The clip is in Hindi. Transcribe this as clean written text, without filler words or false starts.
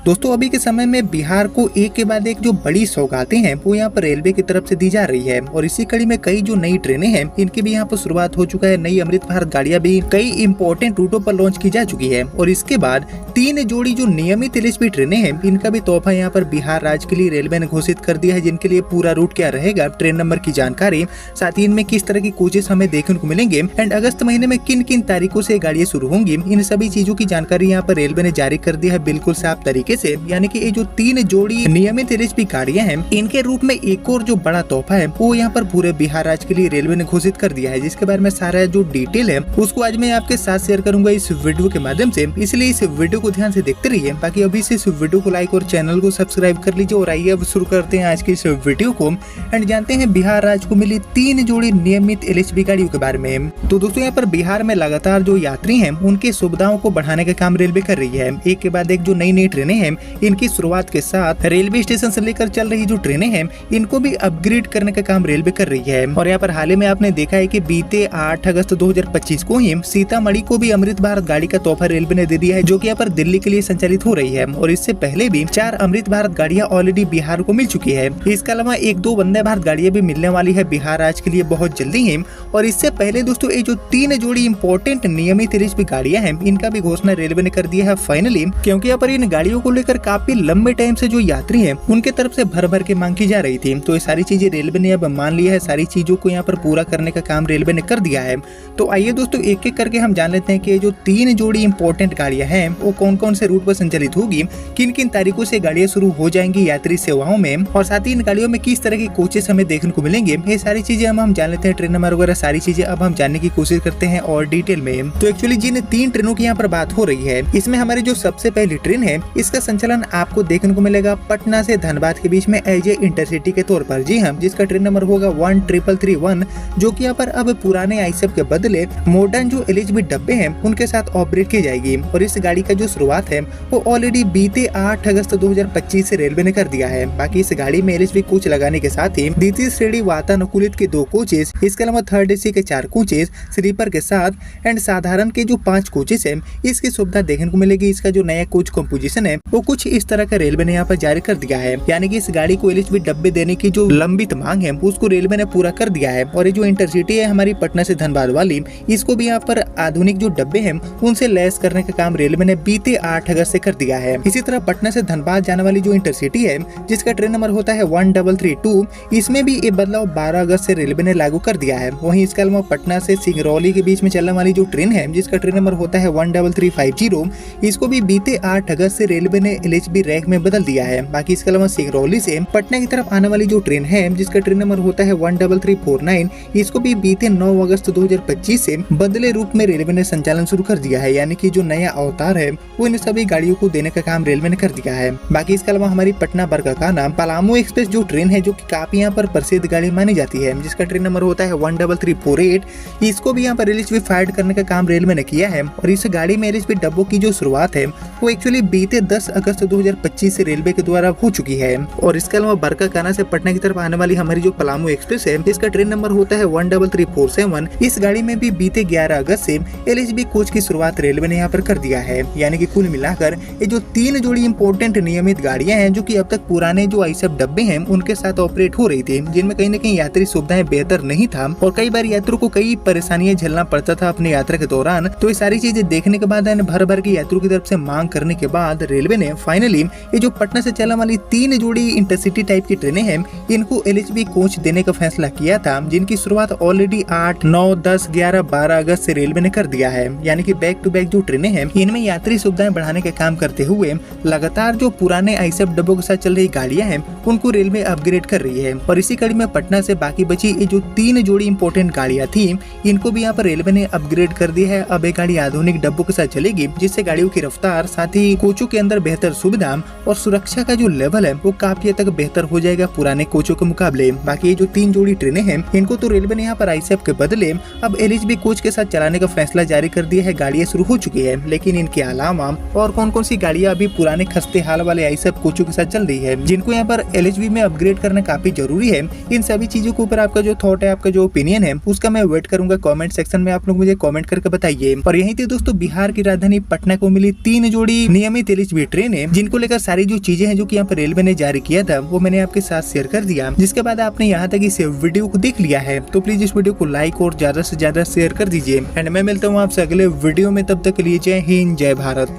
दोस्तों अभी के समय में बिहार को एक के बाद एक जो बड़ी सौगातें हैं वो यहाँ पर रेलवे की तरफ से दी जा रही है और इसी कड़ी में कई जो नई ट्रेनें हैं इनकी भी यहाँ पर शुरुआत हो चुका है। नई अमृत भारत गाड़ियां भी कई इंपॉर्टेंट रूटों पर लॉन्च की जा चुकी है और इसके बाद 3 जोड़ी जो नियमित एलएचबी ट्रेनें हैं इनका भी तोहफा यहाँ पर बिहार राज्य के लिए रेलवे ने घोषित कर दिया है, जिनके लिए पूरा रूट क्या रहेगा, ट्रेन नंबर की जानकारी, साथ ही इनमें किस तरह की कोचेस हमें देखने को मिलेंगे एंड अगस्त महीने में किन किन तारीखों से गाड़ियां शुरू होंगी, इन सभी चीजों की जानकारी यहाँ पर रेलवे ने जारी कर दी है बिल्कुल साफ तरीके से। यानी कि ये जो 3 जोड़ी नियमित एलएचबी गाड़ियां हैं इनके रूप में एक और जो बड़ा तोहफा है वो यहाँ पर पूरे बिहार राज्य के लिए रेलवे ने घोषित कर दिया है, जिसके बारे में सारा जो डिटेल है उसको आज मैं आपके साथ शेयर करूंगा इस वीडियो के माध्यम से, इसलिए इस वीडियो को ध्यान से देखते रहिए। बाकी अभी से इस वीडियो को लाइक और चैनल को सब्सक्राइब कर लीजिए और आइए अब शुरू करते हैं आज की इस वीडियो को एंड जानते हैं बिहार राज्य को मिली 3 जोड़ी नियमित एलएचबी गाड़ियों के बारे में। तो दोस्तों यहाँ पर बिहार में लगातार जो यात्री हैं उनकी सुविधाओं को बढ़ाने का काम रेलवे कर रही है। एक के बाद एक जो नई ट्रेनें हैं इनकी शुरुआत के साथ रेलवे स्टेशन से लेकर चल रही जो ट्रेनें हैं इनको भी अपग्रेड करने का काम रेलवे कर रही है। और यहाँ पर हाल ही में आपने देखा है कि बीते 8 अगस्त 2025 को ही सीतामढ़ी को भी अमृत भारत गाड़ी का तोहफा रेलवे ने दे दिया है, जो कि यहाँ पर दिल्ली के लिए संचालित हो रही है और इससे पहले भी 4 अमृत भारत गाड़ियां ऑलरेडी बिहार को मिल चुकी है। इसके अलावा 1-2 वंदे भारत गाड़ियां भी मिलने वाली है बिहार राज्य के लिए बहुत जल्दी ही। और इससे पहले दोस्तों ये जो 3 जोड़ी इंपॉर्टेंट नियमित एलएचबी गाड़ियां हैं इनका भी घोषणा रेलवे ने कर दिया है फाइनली, क्योंकि यहाँ पर इन गाड़ियों को लेकर काफी लंबे टाइम से जो यात्री हैं उनके तरफ से भर भर के मांग की जा रही थी। तो ये सारी चीजें रेलवे ने अब मान लिया है, सारी चीजों को यहाँ पर पूरा करने का काम रेलवे ने कर दिया है। तो आइए दोस्तों एक एक करके हम जान लेते हैं कि जो 3 जोड़ी इंपॉर्टेंट गाड़ियां हैं वो कौन कौन से रूट पर संचालित होगी, किन किन तारीखों से गाड़ियां शुरू हो जाएंगी यात्री सेवाओं में, और साथ ही इन गाड़ियों में किस तरह के कोचेस हमें देखने को मिलेंगे। ये सारी चीजें हम जान लेते हैं, ट्रेन नंबर वगैरह सारी चीजें अब हम जानने की कोशिश करते हैं और डिटेल में। तो एक्चुअली जिन 3 ट्रेनों की यहाँ पर बात हो रही है इसमें हमारी जो सबसे पहली ट्रेन है इसका संचालन आपको देखने को मिलेगा पटना से धनबाद के बीच में एज ए इंटरसिटी के तौर पर। जी हाँ, जिसका ट्रेन नंबर होगा 13331, जो कि यहाँ पर अब पुराने आईसेफ के बदले मॉडर्न जो एलएचबी डब्बे हैं उनके साथ ऑपरेट की जाएगी। और इस गाड़ी का जो शुरुआत है वो ऑलरेडी बीते 8 अगस्त 2025 से रेलवे ने कर दिया है। बाकी इस गाड़ी में एलएचबी कोच लगाने के साथ ही द्वितीय श्रेणी वातानुकूलित के 2 कोचेस, इसके अलावा थर्ड एसी के 4 कोचेस, स्लीपर के साथ एंड साधारण के जो 5 कोचेस है इसकी सुविधा देखने को मिलेगी। इसका जो नया कोच कंपोजिशन है वो कुछ इस तरह का रेलवे ने यहाँ पर जारी कर दिया है, यानी कि इस गाड़ी को एलएचबी डब्बे देने की जो लंबित मांग है उसको रेलवे ने पूरा कर दिया है। और ये जो इंटरसिटी है हमारी पटना से धनबाद वाली, इसको भी यहाँ पर आधुनिक जो डब्बे हैं उनसे लैस करने का काम रेलवे ने बीते 8 अगस्त से कर दिया है। इसी तरह पटना से धनबाद जाने वाली जो इंटरसिटी है जिसका ट्रेन नंबर होता है 1332, इसमें भी ये बदलाव 12 अगस्त से रेलवे ने लागू कर दिया है। वहीं इसके अलावा पटना से सिंगरौली के बीच में चलने वाली जो ट्रेन है जिसका ट्रेन नंबर होता है 13350, इसको भी बीते 8 अगस्त से रेलवे ने एलएचबी रैक में बदल दिया है। बाकी इसके अलावा सिंगरौली से पटना की तरफ आने वाली जो ट्रेन है जिसका ट्रेन नंबर होता है 13349, इसको भी बीते 9 अगस्त 2025 से बदले रूप में रेलवे ने संचालन शुरू कर दिया है। यानी कि जो नया अवतार है वो इन सभी गाड़ियों को देने का काम रेलवे ने कर दिया है। बाकी इसके अलावा हमारी पटना बरकाकाना पलामू एक्सप्रेस जो ट्रेन है जो कि काफी यहाँ पर प्रसिद्ध गाड़ी मानी जाती है, जिसका ट्रेन नंबर होता है 13348, इसको भी यहाँ पर एलएचबी फाइड करने का काम रेलवे ने किया है। और इस गाड़ी में एलएचबी डब्बों की जो शुरुआत है वो एक्चुअली बीते 10 अगस्त 2025 से रेलवे के द्वारा हो चुकी है। और इसके अलावा बरकाकाना से पटना की तरफ आने वाली हमारी जो पलामू एक्सप्रेस है जिसका ट्रेन नंबर होता है 13347, इस गाड़ी में भी बीते 11 अगस्त से एलएचबी कोच की शुरुआत रेलवे ने यहाँ पर कर दिया है। यानी कि कुल मिलाकर ये जो 3 जोड़ी इंपॉर्टेंट नियमित गाड़ियां हैं जो कि अब तक पुराने जो आईसेफ डब्बे हैं उनके साथ ऑपरेट हो रही थी, जिनमें कहीं न कहीं यात्री सुविधाएं बेहतर नहीं था और कई बार यात्रियों को कई परेशानियां झेलना पड़ता था अपनी यात्रा के दौरान। तो ये सारी चीजें देखने के बाद भर भर के यात्रियों की तरफ से मांग करने के बाद रेलवे ने फाइनली ये जो पटना से चलने वाली 3 जोड़ी इंटरसिटी टाइप की ट्रेनें हैं इनको एलएचबी कोच देने का फैसला किया था, जिनकी शुरुआत ऑलरेडी 8, 9, 10, 11, 12 अगस्त से रेलवे ने कर दिया है। यानी कि बैक टू बैक जो ट्रेनें हैं इनमें यात्री सुविधाएं बढ़ाने का काम करते हुए लगातार जो पुराने आईसेफ डब्बों के साथ चल रही गाड़ियां हैं उनको रेलवे अपग्रेड कर रही है। और इसी कड़ी में पटना से बाकी बची ये जो 3 जोड़ी इंपॉर्टेंट गाड़ियां थी इनको भी यहाँ पर रेलवे ने अपग्रेड कर दी है। अब ये गाड़ी आधुनिक डब्बों के साथ चलेगी, जिससे गाड़ियों की रफ्तार, साथ ही कोचों के अंदर बेहतर सुविधा और सुरक्षा का जो लेवल है वो काफी हद तक बेहतर हो जाएगा पुराने कोचों के मुकाबले। बाकी ये जो 3 जोड़ी ट्रेनें हैं इनको तो रेलवे ने यहाँ पर आईसेफ के बदले अब एलएचबी कोच के साथ चलाने का फैसला जारी कर दिया है। गाड़ियां शुरू हो चुकी है, लेकिन इनके अलावा और कौन कौन सी गाड़ियां अभी पुराने खस्ते हाल वाले आईसेफ कोचों के साथ चल रही है जिनको यहाँ पर एलएचबी में अपग्रेड करना काफी जरूरी है। इन सभी चीजों के ऊपर आपका जो थॉट है, आपका जो ओपिनियन है उसका मैं वेट करूंगा कमेंट सेक्शन में। आप लोग मुझे कमेंट करके बताइए। और यही थी दोस्तों बिहार की राजधानी पटना को मिली 3 जोड़ी नियमित एलएचबी ट्रेन है जिनको लेकर सारी जो चीजें हैं जो कि यहाँ पर रेलवे ने जारी किया था वो मैंने आपके साथ शेयर कर दिया। जिसके बाद आपने यहाँ तक इस वीडियो को देख लिया है तो प्लीज इस वीडियो को लाइक और ज्यादा से ज्यादा शेयर कर दीजिए। एंड मैं मिलता हूँ आपसे अगले वीडियो में, तब तक के लिए जय हिंद जय भारत।